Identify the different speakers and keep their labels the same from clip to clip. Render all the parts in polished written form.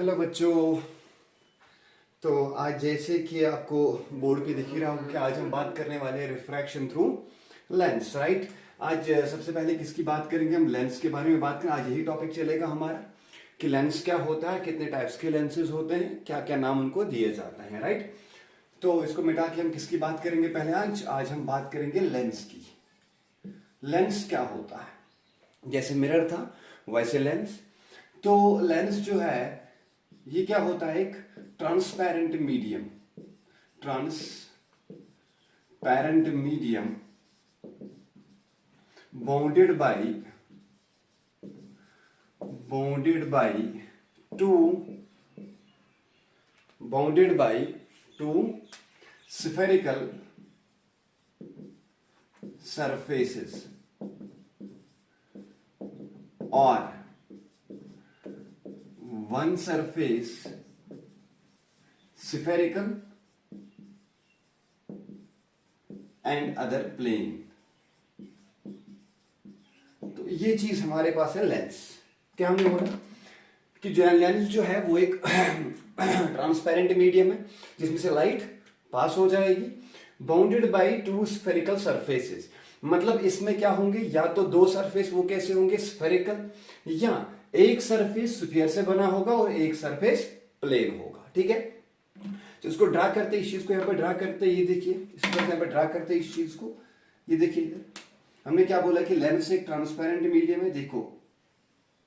Speaker 1: Hello बच्चों। तो आज जैसे कि आपको बोर्ड पे दिख ही रहा होगा कि आज हम बात करने वाले हैं रिफ्रैक्शन थ्रू लेंस, राइट। आज सबसे पहले किसकी बात करेंगे? हम लेंस के बारे में बात करें। आज यही टॉपिक चलेगा हमारा कि लेंस क्या होता है, कितने टाइप्स के लेंसेज होते हैं, क्या क्या नाम उनको दिए जाते हैं, राइट। तो इसको मिटा के हम किसकी बात करेंगे? पहले आज हम बात करेंगे लेंस की। लेंस क्या होता है? जैसे मिरर था वैसे लेंस। तो लेंस जो है ये क्या होता है? एक transparent medium, transparent medium bounded by two spherical surfaces or one surface spherical and other plane। तो ये चीज हमारे पास है लेंस। क्या हमने बोला कि जो लेंस जो है वो एक ट्रांसपेरेंट मीडियम है जिसमें से लाइट पास हो जाएगी, bounded by two spherical surfaces. मतलब इसमें क्या होंगे? या तो दो सरफेस, वो कैसे होंगे? स्फेरिकल, या एक सरफेस स्फीयर से बना होगा और एक सरफेस प्लेन होगा। ठीक है, तो इसको ड्रा करते इस चीज को यहाँ पे ड्रा करते, ये देखिए इस पर यहाँ पे ड्रा करते इस चीज को, ये देखिए इधर हमने क्या बोला कि लेंस एक ट्रांसपेरेंट मीडियम है। देखो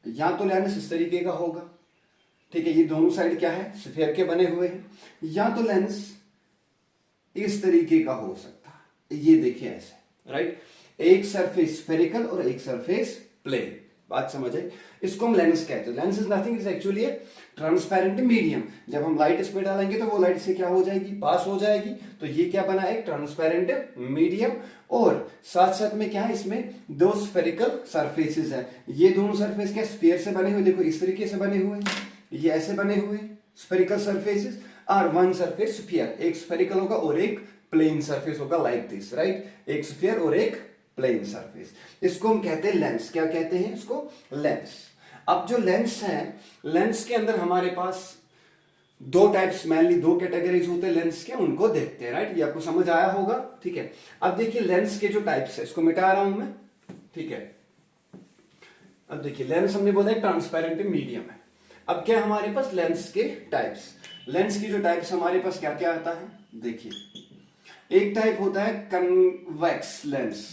Speaker 1: या तो लेंस इस तरीके का होगा, ठीक है, ये दोनों साइड क्या है? स्फीयर के बने हुए हैं। या तो लेंस इस तरीके का हो सकता है, ये देखिए ऐसे, राइट। एक सरफेस स्फेरिकल और एक सरफेस प्लेन। बात समझ आई? इसको हम लेंस कहते हैं। Lens is nothing, is actually transparent medium. जब हम लाइट इसमें डालेंगे तो वो लाइट से क्या हो जाएगी? पास हो जाएगी। तो ये क्या बना? एक ट्रांसपेरेंट मीडियम। और साथ साथ में क्या है? इसमें दो स्फेरिकल सरफेसेस है। ये दोनों सरफेस क्या स्फीयर से बने हुए, देखो इस तरीके से बने हुए, ये ऐसे बने हुए स्फेरिकल सरफेसेस। और वन सरफेस स्फीयर, एक स्फेरिकल होगा और एक प्लेन सरफेस होगा, लाइक दिस, राइट। एक स्फीयर और एक प्लेन सरफेस। इसको हम कहते हैं लेंस। क्या कहते हैं इसको? लेंस। अब जो लेंस है, लेंस के अंदर हमारे पास दो टाइप्स, मेनली दो कैटेगरीज होते हैं लेंस के, उनको देखते हैं, राइट। ये आपको समझ आया होगा, ठीक है। अब देखिए लेंस के जो टाइप्स है, इसको मिटा रहा हूं मैं, ठीक है। अब देखिए लेंस हमने बोला ट्रांसपेरेंट मीडियम है। अब क्या हमारे पास लेंस के टाइप्स? लेंस की जो टाइप्स हमारे पास क्या क्या आता है? देखिए एक टाइप होता है कन्वेक्स लेंस,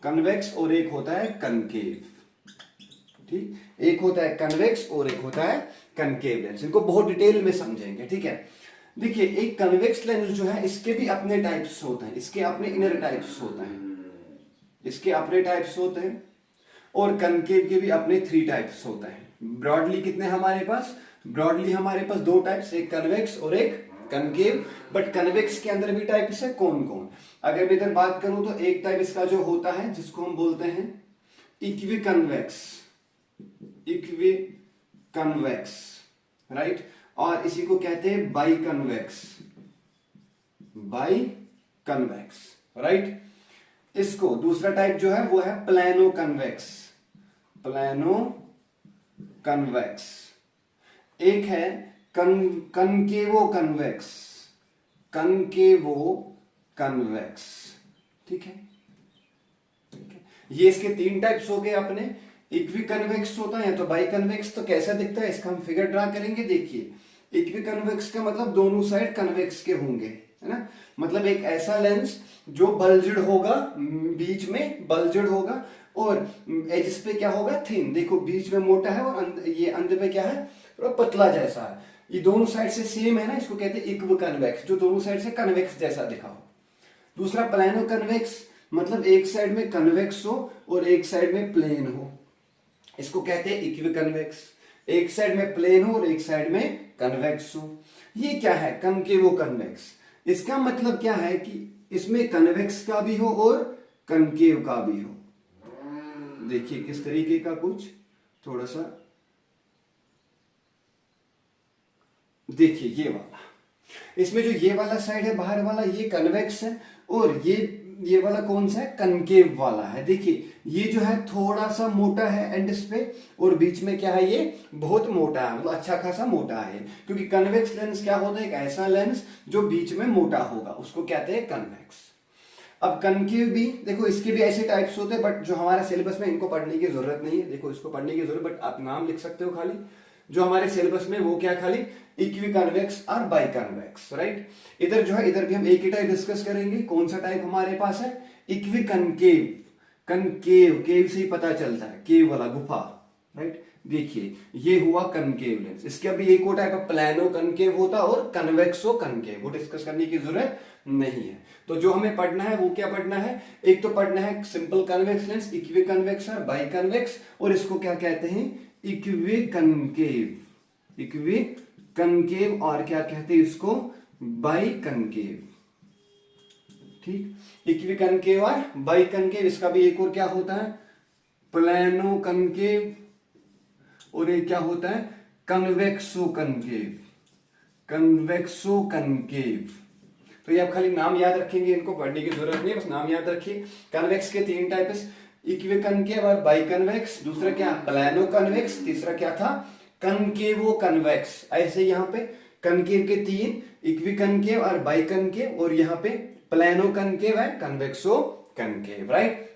Speaker 1: कन्वेक्स, और एक होता है कनकेव। ठीक, एक होता है कन्वेक्स और एक होता है कनकेव लेंस। इनको बहुत डिटेल में समझेंगे, ठीक है। देखिए एक कन्वेक्स लेंस जो है इसके भी अपने टाइप्स होते हैं, इसके अपने इनर टाइप्स होते हैं, इसके अपने टाइप्स होते हैं। और कनकेव के भी अपने 3 टाइप्स होते हैं। ब्रॉडली कितने हमारे पास? ब्रॉडली हमारे पास 2 टाइप्स, एक कन्वेक्स और एक कनकेव। बट कन्वेक्स के अंदर भी टाइप्स है, कौन कौन? अगर मैं इधर बात करूं तो एक टाइप इसका जो होता है जिसको हम बोलते हैं इक्विकन्वेक्स, इक्विकन्वेक्स, राइट। और इसी को कहते हैं बाइकन्वेक्स, बाइकन्वेक्स, राइट। इसको दूसरा टाइप जो है वो है प्लेनो कन्वेक्स, प्लेनो कन्वेक्स। एक है कनकेवो कन्वेक्स, कनकेवो कन्वेक्स, ठीक है। ये इसके 3 टाइप्स हो गए अपने। इक्विकन्वेक्स होता है या तो बाइकन्वेक्स। तो कैसा दिखता है इसका हम फिगर ड्रा करेंगे। देखिए इक्विकन्वेक्स का मतलब दोनों साइड कन्वेक्स के होंगे, है ना। मतलब एक ऐसा लेंस जो बल्जड होगा, बीच में बल्जड होगा और एजिस पे क्या होगा? थिन। देखो बीच में मोटा है और ये अंदर पे क्या है? थोड़ा पतला जैसा है। ये दोनों साइड से सेम है ना, इसको कहते हैं इक्विकन्वेक्स, जो दोनों साइड से कन्वेक्स जैसा दिखा हो। दूसरा प्लेनो कन्वेक्स, मतलब एक साइड में कन्वेक्स हो और एक साइड में प्लेन हो, इसको कहते हैं इक्विकन्वेक्स। एक साइड में प्लेन हो और एक साइड में कन्वेक्स हो। ये क्या है? कनकेवो कन्वेक्स। इसका मतलब क्या है कि इसमें कन्वेक्स का भी हो और कनकेव का भी हो। देखिए किस तरीके का, कुछ थोड़ा सा देखिए ये वाला, इसमें जो ये वाला साइड है बाहर वाला, ये कन्वेक्स है और ये ये वाला कौन सा है, कनकेव वाला है। देखिए ये जो है थोड़ा सा मोटा है एंड्स पे, और बीच में क्या है, ये बहुत मोटा है, मतलब अच्छा खासा मोटा है। क्योंकि कन्वेक्स लेंस क्या होता है, एक ऐसा लेंस जो बीच में मोटा होगा, उसको कहते हैं कन्वेक्स। अब कनकेव भी देखो, इसके भी ऐसे टाइप्स होते हैं, बट जो हमारे सिलेबस में इनको पढ़ने की जरूरत नहीं है। देखो इसको पढ़ने की जरूरत, बट आप नाम लिख सकते हो खाली। जो हमारे सिलेबस में वो क्या, खाली इक्वी कन्वेक्स और बाई कन्वेक्स, राइट। इधर जो है, इधर भी हम एक ही टाइप डिस्कस करेंगे। कौन सा टाइप हमारे पास है, इक्वी कनकेव। कनकेव, केव से ही पता चलता है, केव वाला गुफा, राइट। देखिए ये हुआ कनकेव लेंस। इसके अभी एक और टाइप है प्लानो कनकेव होता है और कन्वेक्सो कनकेव, वो डिस्कस करने की जरूरत नहीं है। तो जो हमें पढ़ना है वो क्या पढ़ना है, एक तो पढ़ना है simple convex lens, equi convex और बाई कन्वेक्स, और इसको क्या कहते हैं, इक्वी कनकेव। इक्वी कनकेव, और क्या कहते हैं इसको, बाई कनकेव। ठीक, इक्वी कनकेव और बाई कनकेव। इसका भी एक और क्या होता है, प्लानो कनकेव, और ये क्या होता है, कन्वेक्सो कनकेव। कन्वेक्सो कनकेव। तो ये आप खाली नाम याद रखेंगे, इनको पढ़ने की जरूरत नहीं है, बस नाम याद रखिए। कन्वेक्स के 3 टाइप्स, इक्वी कनकेव और बाई कन्वेक्स। दूसरा क्या, प्लानो कन्वेक्स। तीसरा क्या था, कनकेवो कन्वेक्स। ऐसे यहाँ पे कनकेव के 3, इक्वी कनकेव और बाई कनकेव, और यहाँ पे प्लानो कनकेव है, कन्वेक्सो कनकेव, राइट।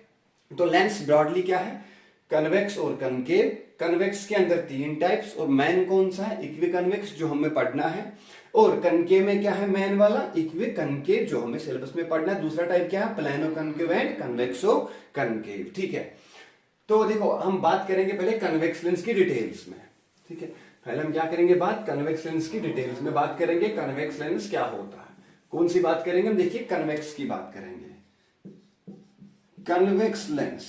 Speaker 1: तो लेंस ब्रॉडली क्या है, कन्वेक्स और कनकेव। कन्वेक्स के अंदर 3 टाइप्स, और मैन कौन सा है, इक्वी कन्वेक्स, जो हमें पढ़ना है। और कनकेव में क्या है, मैन वाला इक्वी कनकेव, जो हमें सिलेबस में पढ़ना है। दूसरा टाइप क्या है, प्लानो कनकेव एंड कन्वेक्सो कनकेव। ठीक है, तो देखो हम बात करेंगे पहले कन्वेक्स लेंस की डिटेल्स में। ठीक है, पहले हम क्या करेंगे, बात कन्वेक्स लेंस की डिटेल्स में बात करेंगे। कन्वेक्स लेंस क्या होता है, कौन सी बात करेंगे हम, देखिए कन्वेक्स की बात करेंगे। कन्वेक्स लेंस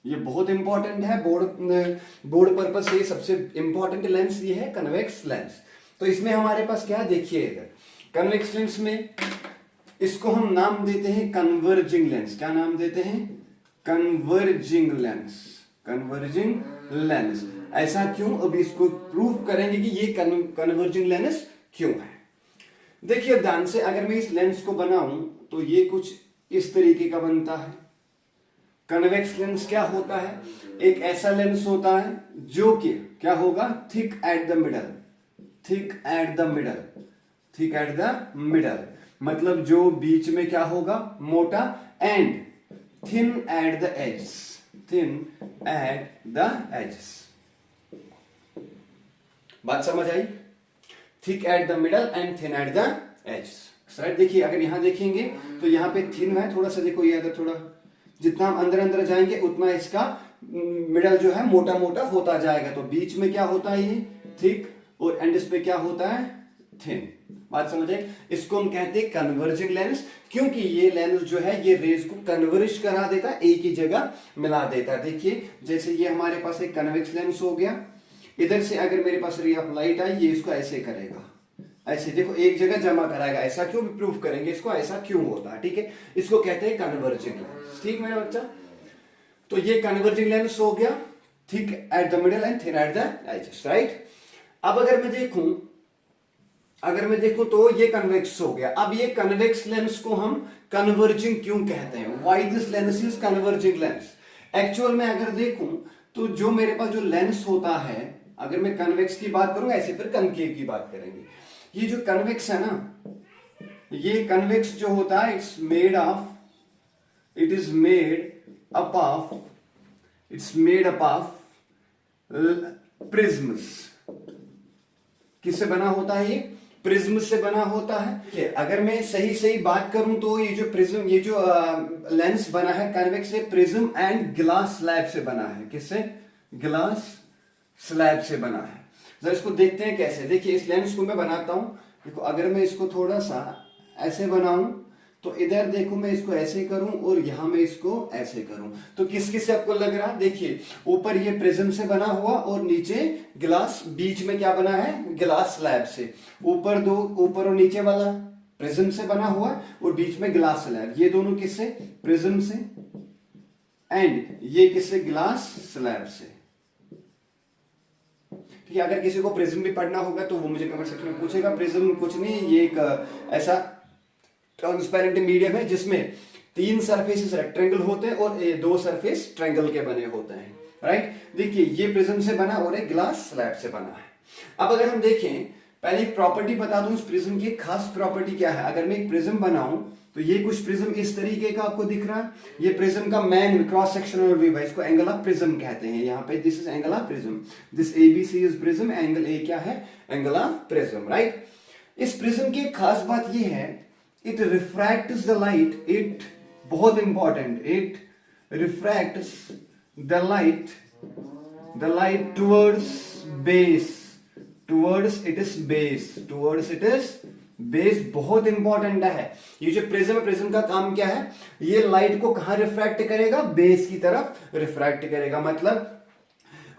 Speaker 1: ये बहुत इंपॉर्टेंट है, बोर्ड पर्पस से सबसे इंपॉर्टेंट लेंस ये है कन्वेक्स लेंस। तो इसमें हमारे पास क्या, देखिए इधर कन्वेक्स लेंस में इसको हम नाम देते हैं कन्वर्जिंग लेंस। क्या नाम देते हैं, कन्वर्जिंग लेंस। कन्वर्जिंग लेंस, ऐसा क्यों, अभी इसको प्रूव करेंगे कि ये कन्वर्जिंग लेंस क्यों है। देखिए ध्यान से, अगर मैं इस लेंस को बनाऊं तो ये कुछ इस तरीके का बनता है। कन्वेक्स लेंस क्या होता है, एक ऐसा लेंस होता है जो कि क्या होगा, thick at the middle. Thick at the middle, thick at the middle, मतलब जो बीच में क्या होगा, मोटा, and thin at the edges. Thin at the edges, बात समझ आई। Thick at the middle and thin at the edges, right. देखिए अगर यहां देखेंगे तो यहां पे थिन है थोड़ा सा, देखो ये अगर थोड़ा जितना हम अंदर अंदर जाएंगे उतना इसका मिडल जो है मोटा मोटा होता जाएगा। तो बीच में क्या होता है, ये थिक, और एंड्स पे क्या होता है, थिन। बात समझ आई। इसको हम कहते हैं कन्वर्जिंग लेंस, क्योंकि ये लेंस जो है ये रेज को कन्वर्ज करा देता है, एक ही जगह मिला देता है। देखिए जैसे ये हमारे पास एक कन्वेक्स लेंस हो गया, इधर से अगर मेरे पास रे ऑफ लाइट आई, ये इसको ऐसे करेगा, ऐसे देखो एक जगह जमा कराएगा। ऐसा क्यों, भी प्रूफ करेंगे इसको, ऐसा क्यों होता है। ठीक है, इसको कहते हैं कन्वर्जिंग लेंस। ठीक मेरा बच्चा, तो ये कन्वर्जिंग लेंस हो गया, thick at the middle and thin at the edges, right. अब अगर मैं देखूं तो ये कन्वेक्स हो गया। अब ये कन्वेक्स लेंस को हम कन्वर्जिंग क्यों कहते हैं, why this lens is converging lens. Actual में अगर देखूं तो जो मेरे पास जो लेंस होता है, अगर मैं कन्वेक्स की बात करूं, ऐसे फिर कनकेव की बात करेंगे। ये जो कन्वेक्स है ना, ये कन्वेक्स जो होता है, it is made up of prisms. किससे बना होता है, ये प्रिज्म से बना होता है। अगर मैं सही बात करूं तो ये जो प्रिज्म, ये जो लेंस बना है कन्वेक्स से, प्रिज्म एंड ग्लास स्लैब से बना है। किससे, ग्लास स्लैब से बना है। जरा इसको देखते हैं कैसे। देखिए इस लेंस को मैं बनाता हूं, देखो अगर मैं इसको थोड़ा सा ऐसे बनाऊं तो इधर देखो मैं इसको ऐसे करूं और यहां मैं इसको ऐसे करूं, तो किस किस से आपको लग रहा, देखिए ऊपर ये प्रिज्म से बना हुआ और नीचे ग्लास, बीच में क्या बना है, ग्लास स्लैब से। ऊपर और नीचे वाला प्रिज्म से बना हुआ और बीच में ग्लास स्लैब। ये दोनों किससे, प्रिज्म से, एंड ये किससे, ग्लास स्लैब से। ठीक है, अगर किसी को प्रिज्म भी पढ़ना होगा तो वो मुझे कमेंट सेक्शन में पूछेगा। प्रिज्म कुछ नहीं, ये एक ऐसा ट्रांसपेरेंट मीडियम है जिसमें 3 सरफेसेस रेक्टेंगल होते हैं और 2 सरफेस ट्रायंगल के बने होते हैं, राइट। देखिए ये प्रिज्म से बना और एक ग्लास स्लैब से बना है। अब अगर हम देखें, पहले एक प्रॉपर्टी बता दूं इस प्रिज्म की, खास प्रॉपर्टी क्या है। अगर मैं एक प्रिज्म बनाऊं तो ये कुछ प्रिज्म इस तरीके का आपको दिख रहा है, ये प्रिज्म का मेन क्रॉस सेक्शनल व्यू है, इसको एंगल ऑफ प्रिज्म कहते हैं। यहाँ पे this is angle of prism, this ABC is prism, angle A क्या है, एंगल ऑफ प्रिज्म, राइट। इस प्रिज्म की एक खास बात ये है, it refracts the light, it बहुत important, it refracts the light towards base, towards its base बहुत इंपॉर्टेंट है। ये जो प्रिज्म है, प्रिज्म का काम क्या है, ये लाइट को कहां रिफ्रैक्ट करेगा, बेस की तरफ रिफ्रैक्ट करेगा। मतलब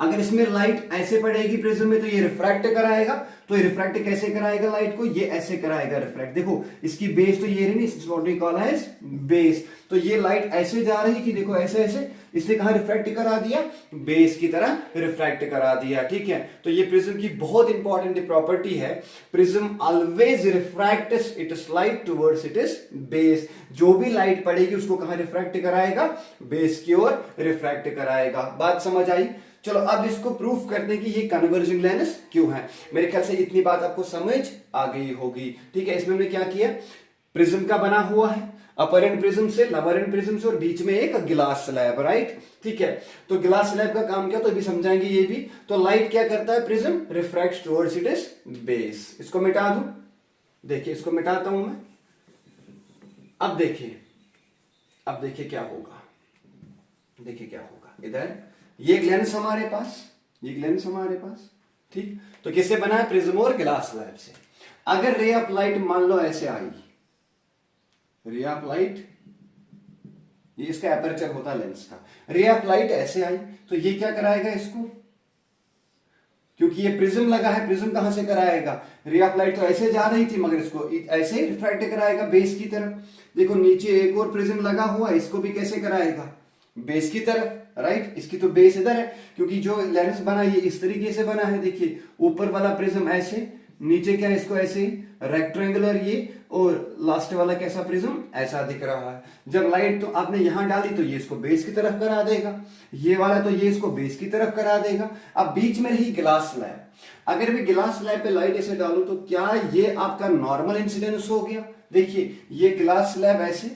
Speaker 1: अगर इसमें लाइट ऐसे पड़ेगी प्रिज्म में तो ये रिफ्रैक्ट कराएगा, तो ये रिफ्रैक्ट कैसे कराएगा लाइट को, ये ऐसे कराएगा रिफ्रैक्ट। देखो इसकी बेस तो ये रही, what we call as base. तो ये लाइट ऐसे जा रही थी, देखो ऐसे ऐसे, इसने कहां रिफ्रैक्ट करा दिया, बेस की तरह रिफ्रैक्ट करा दिया, ठीक है। तो ये प्रिज्म की बहुत इंपॉर्टेंट प्रॉपर्टी है, prism always refracts its light towards its base. जो भी लाइट पड़ेगी उसको कहां रिफ्रैक्ट कराएगा, बेस की ओर रिफ्रैक्ट कराएगा। बात समझ आई। चलो अब इसको प्रूफ करते हैं कि ये कन्वर्जिंग लेंस क्यों है। मेरे ख्याल से इतनी बात आपको समझ आ गई होगी, ठीक है। इसमें हमने क्या किया, प्रिज्म का बना हुआ है, अपर एंड प्रिज्म से, लोअर एंड प्रिज्म से, और बीच में एक ग्लास स्लैब, राइट, ठीक है। तो ग्लास स्लैब का काम क्या, तो अभी समझाएंगे ये भी। तो लाइट क्या करता है, prism refracts towards its base. इसको मिटा दूं, देखिए इसको मिटाता हूं मैं। अब देखिए क्या होगा, देखिए क्या होगा। इधर ये लेंस हमारे पास, ये लेंस हमारे पास, ठीक। तो किससे बना है, प्रिज्म और ग्लास स्लैब से। अगर रे ऑफ लाइट मान लो ऐसे आई, रे ऑफ लाइट, ये इसका एपर्चर होता है लेंस का, रे ऑफ लाइट ऐसे आई तो ये क्या कराएगा इसको, क्योंकि ये प्रिज्म लगा है, प्रिज्म कहां से कराएगा, रे ऑफ लाइट तो ऐसे जा रही थी मगर इसको ऐसे रिफ्रैक्ट कराएगा बेस की तरफ। देखो नीचे एक और प्रिज्म लगा हुआ है, इसको भी कैसे कराएगा, बेस की तरफ, राइट। इसकी तो बेस इधर है, क्योंकि जो लेंस बना ये इस तरीके से बना है। देखिए ऊपर वाला प्रिज्म ऐसे, नीचे क्या है, इसको ऐसे रेक्टेंगुलर ये, और लास्ट वाला कैसा प्रिज्म ऐसा दिख रहा है। जब लाइट तो आपने यहां डाली तो ये इसको बेस की तरफ करा देगा, ये वाला तो ये इसको बेस की तरफ करा देगा। अब बीच में रही ग्लास स्लैब, अगर मैं ग्लास स्लैब पे लाइट ऐसे डालूं तो क्या ये आपका नॉर्मल इंसिडेंस हो गया। देखिए ये ग्लास स्लैब ऐसे,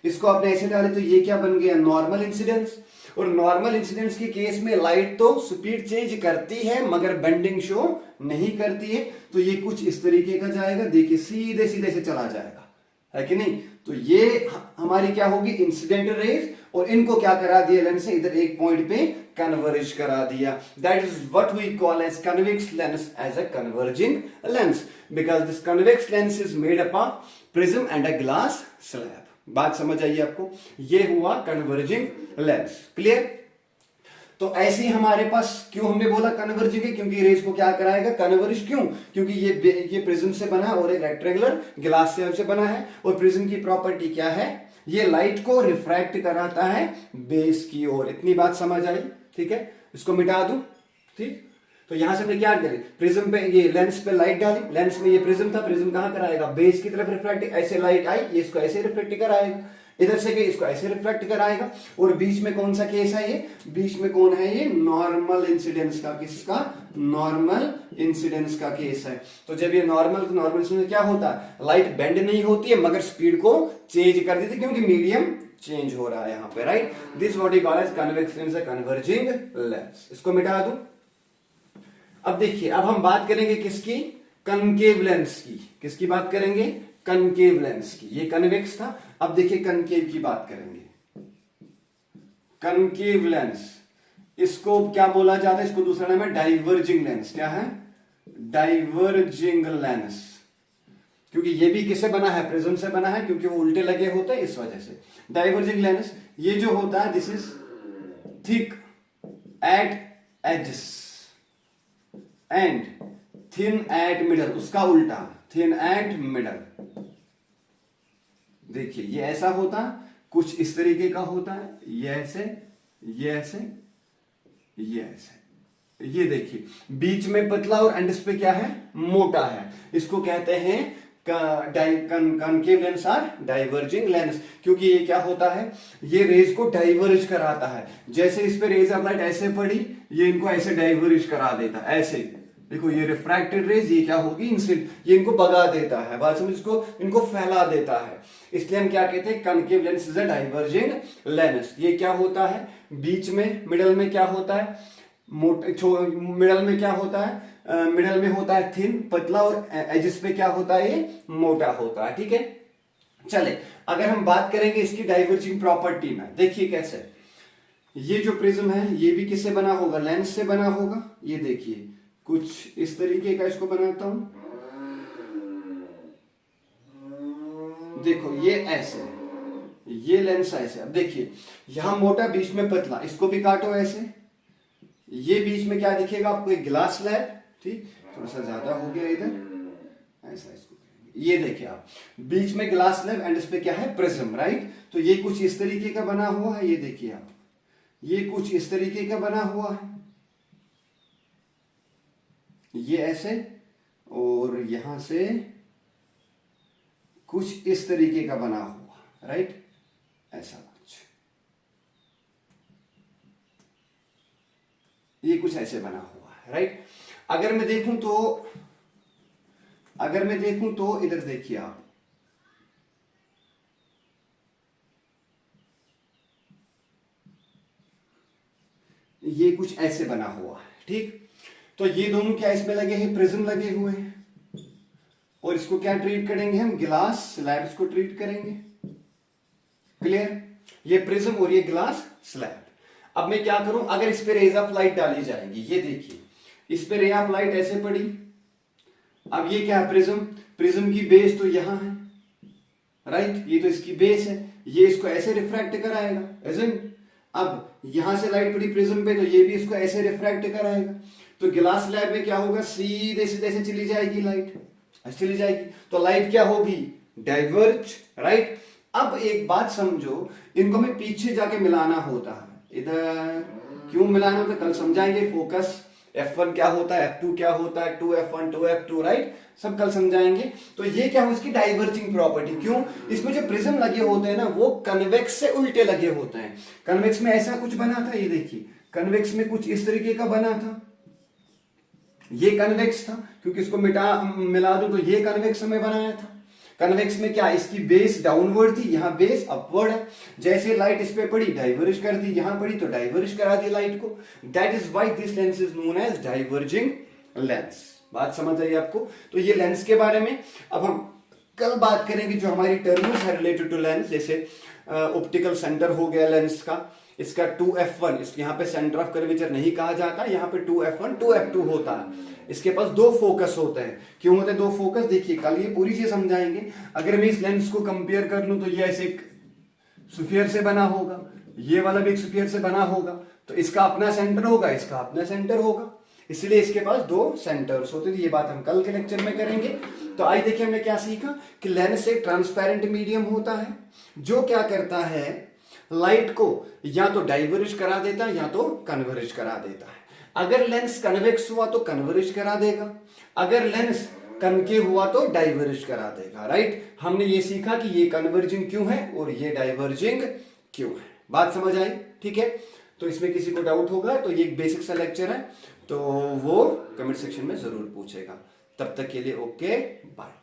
Speaker 1: इसको आपने ऐसे डाले तो ये क्या बन गया, नॉर्मल इंसिडेंस। और नॉर्मल इंसिडेंस के केस में लाइट तो स्पीड चेंज करती है मगर बेंडिंग शो नहीं करती है। तो ये कुछ इस तरीके का जाएगा, देखिए सीधे सीधे से चला जाएगा, है कि नहीं। तो ये हमारी क्या होगी, इंसिडेंट रेज, और इनको क्या करा दिया लेंस ने, इधर एक पॉइंट पे कन्वर्ज करा दिया। That is what we call as convex lens as a converging lens, because this convex lens is made up of prism and a glass slab. बात समझ आई आपको, ये हुआ कन्वर्जिंग लेंस, क्लियर। तो ऐसे ही हमारे पास, क्यों हमने बोला कन्वर्जिंग है, क्योंकि रेज को क्या कराएगा, कन्वर्ज। क्यों, क्योंकि ये प्रिज्म से बना है और एक रेक्टेंगुलर ग्लास स्लैब से बना है, और प्रिज्म की प्रॉपर्टी क्या है, ये लाइट को रिफ्रैक्ट कराता है बेस की ओर। इतनी बात समझ आई, ठीक है। इसको मिटा दूं, ठीक। तो यहां से हमने क्या करें, प्रिज्म पे ये लेंस पे लाइट डाली, लेंस में ये प्रिज्म था, प्रिज्म कहां कराएगा, बेस की तरफ रिफ्रैक्ट, ऐसे लाइट आई, ये इसको ऐसे रिफ्लेक्ट कराएगा, इधर से गई इसको ऐसे रिफ्लेक्ट कराएगा। और बीच में कौन सा केस है, ये बीच में कौन है, ये नॉर्मल इंसिडेंस का, किसका, नॉर्मल इंसिडेंस का केस है। तो जब ये नॉर्मल इंसिडेंस क्या होता है, लाइट बेंड नहीं होती है मगर स्पीड को चेंज कर देती है, क्योंकि मीडियम चेंज हो रहा है यहाँ पे, right. This what we call as convex lens, converging lens. इसको मिटा दूं। अब देखिए, अब हम बात करेंगे किसकी, कनकेव लेंस की। किसकी बात करेंगे, कनकेव लेंस की। ये कन्वेक्स था, अब देखिए कनकेव की बात करेंगे। कनकेव लेंस, इसको क्या बोला जाता है, इसको दूसरा नाम है डाइवर्जिंग लेंस। क्या है, डाइवर्जिंग लेंस। क्योंकि ये भी किससे बना है, प्रिज्म से बना है, क्योंकि वो उल्टे लगे होते हैं इस वजह से। डाइवर्जिंग लेंस ये जो होता है, this is thick at edges and thin at middle, उसका उल्टा थिन एट मिडल। देखिए ये ऐसा होता है, कुछ इस तरीके का होता है, ये ऐसे, ये ऐसे, ये ऐसे। ये देखिए बीच में पतला और एंड पे क्या है, मोटा है। इसको कहते हैं concave lens or diverging lens, क्योंकि ये क्या होता है, ये रेज को डाइवर्ज कराता है। जैसे इस पे रेज ऑफ लाइट ऐसे पड़ी, ये इनको ऐसे डाइवर्ज करा देता है, ऐसे देखो ये रिफ्रैक्टेड रेज, ये क्या होगी इंसिडेंट, ये इनको भगा देता है, बात समझ, इसको इनको फैला देता है। इसलिए हम क्या कहते हैं, concave lens is a diverging lens. ये क्या होता है, बीच में मिडल में क्या होता है, मिडल में क्या होता है, मिडल में होता है थिन पतला, और एजेस पे क्या होता है, ये मोटा होता है। ठीक है, चले अगर हम बात करेंगे इसकी डाइवर्जिंग प्रॉपर्टी में, देखिए कैसे, ये जो प्रिज्म है ये भी किससे बना होगा, लेंस से बना होगा। ये देखिए कुछ इस तरीके का इसको बनाता हूं, देखो ये ऐसे, ये लेंस ऐसे। अब देखिए यहां मोटा बीच में पतला, इसको भी काटो ऐसे, ये बीच में क्या दिखेगा आपको, एक ग्लास स्लैब, ठीक, थोड़ा सा ज्यादा हो गया इधर, ऐसा इसको करेंगे। ये देखिए आप, बीच में ग्लास स्लैब एंड इस पे क्या है, प्रिज्म, राइट। तो ये कुछ इस तरीके का बना हुआ है, ये देखिए आप, ये कुछ इस तरीके का बना हुआ है, ये ऐसे, और यहां से कुछ इस तरीके का बना हुआ, राइट, ऐसा कुछ, ये कुछ ऐसे बना हुआ है, राइट। अगर मैं देखूं तो इधर देखिए आप, ये कुछ ऐसे बना हुआ है, ठीक। तो ये दोनों क्या इसमें लगे हैं, प्रिज्म लगे हुए हैं, और इसको क्या ट्रीट करेंगे हम, ग्लास स्लैब्स को ट्रीट करेंगे, क्लियर। ये प्रिज्म और ये ग्लास स्लैब। अब मैं क्या करूं, अगर इस पे रेज ऑफ लाइट डाली जाएंगी, ये देखिए इस पे रे ऑफ लाइट ऐसे पड़ी, अब ये क्या है, प्रिज्म की बेस तो यहां है, राइट, ये तो इसकी बेस है, ये इसको ऐसे रिफ्रैक्ट कराएगा, इजंट। अब यहां से लाइट पड़ी प्रिज्म पे, तो ये भी इसको ऐसे रिफ्रैक्ट कराएगा, तो ग्लास स्लैब में क्या होगा, सीधे सीधे से चली जाएगी लाइट, चली जाएगी, तो लाइट क्या होगी, डाइवर्ज, राइट। अब एक बात समझो, इनको हमें पीछे जाके मिलाना होता है, इधर क्यों मिलाना होता है, कल समझाएंगे, फोकस F1 क्या होता है, F2 क्या होता है, 2F1 2F2, राइट, सब कल समझाएंगे। तो ये क्या है, उसकी डाइवर्जिंग प्रॉपर्टी, क्यों, इसमें जो प्रिज्म लगे होते हैं ना, वो कन्वेक्स से उल्टे लगे होते हैं। कन्वेक्स में ऐसा कुछ बना था, ये देखिए कन्वेक्स में कुछ इस तरीके का बना था, ये कन्वेक्स था, क्योंकि इसको मिला दूं तो ये कन्वेक्स में बनाया था। कन्वेक्स में क्या, इसकी बेस डाउनवर्ड थी, यहां बेस अपवर्ड है, जैसे लाइट इस पे पड़ी डाइवर्ज कर दी, यहां पड़ी तो डाइवर्ज करा दी लाइट को, that is why this lens is known as diverging lens. बात समझ आई आपको। तो ये लेंस के बारे में अब हम कल बात करेंगे, जो हमारी टर्म्स है रिलेटेड टू लेंस, जैसे ऑप्टिकल सेंटर हो गया लेंस का, इसका 2F1, इस यहाँ पे सेंटर ऑफ कर्वेचर नहीं कहा जाता, यहाँ पे 2F1 2F2 होता है। इसके पास दो फोकस होते हैं, क्यों होते हैं दो फोकस, देखिए कल ये पूरी चीज समझाएंगे। अगर मैं इस लेंस को कंपेयर कर लूं, तो ये ऐसे एक स्फीयर से बना होगा, ये वाला भी एक स्फीयर से बना होगा, तो इसका अपना सेंटर होगा, इसका अपना सेंटर होगा, इसलिए इसके पास दो सेंटर्स होते थे। ये बात हम कल के लेक्चर में करेंगे। तो आइए देखिए हमने क्या सीखा कि लेंस एक ट्रांसपेरेंट मीडियम होता है, जो क्या करता है, लाइट को या तो डाइवर्ज करा देता है या तो कन्वर्ज करा देता है। अगर लेंस कन्वेक्स हुआ तो कन्वर्ज करा देगा, अगर लेंस कनकेव हुआ तो डाइवर्ज करा देगा, राइट। हमने ये सीखा कि ये कन्वर्जिंग क्यों है और ये डाइवर्जिंग क्यों है। बात समझ आई, ठीक है। तो इसमें किसी को डाउट होगा तो ये एक बेसिक सा लेक्चर है, तो वो कमेंट सेक्शन में जरूर पूछेगा। तब तक के लिए ओके, बाय।